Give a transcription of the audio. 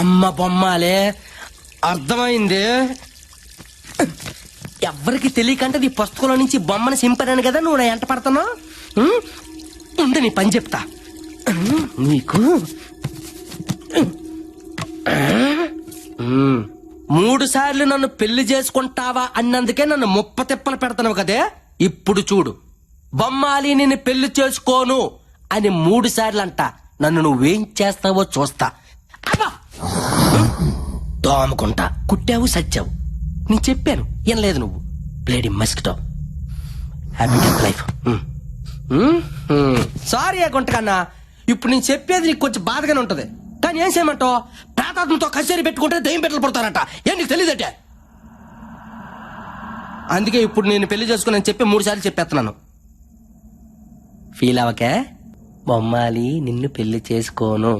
అమ్మ బొమ్మాలే, అర్థమైంది. ఎవ్వరికి తెలియకంటే నీ పుస్తకంలో నుంచి బొమ్మను సింపడాను కదా నువ్వు నా ఎంట పడుతున్నావు. ఉండి నీ పని చెప్తా నీకు. 3 సార్లు నన్ను పెళ్లి చేసుకుంటావా అన్నందుకే నన్ను ముప్ప తిప్పలు పెడతావు కదే. ఇప్పుడు చూడు, బొమ్మాలి నిన్ను పెళ్లి చేసుకోను అని 3 సార్లు అంట. నన్ను నువ్వేం చేస్తావో చూస్తా. అబ్బా దోమకుంటా, కుట్టావు సచ్చావు. నేను చెప్పాను ఏం నువ్వు. Bloody mosquito. Happy life. Sorry గుంటకన్నా, ఇప్పుడు నేను చెప్పేది నీకు కొంచెం బాధగానే ఉంటది. కానీ ఏం చేయమంటావు, ప్రాతాత్మతో కచేరీ పెట్టుకుంటే దయ్యం పెట్టలు పడతారట. ఏం నీకు తెలియదటే. అందుకే ఇప్పుడు నేను పెళ్లి చేసుకుని చెప్పి 3 సార్లు చెప్పేస్తున్నాను. ఫీల్ అవకే. బొమ్మాలి నిన్ను పెళ్లి చేసుకోను.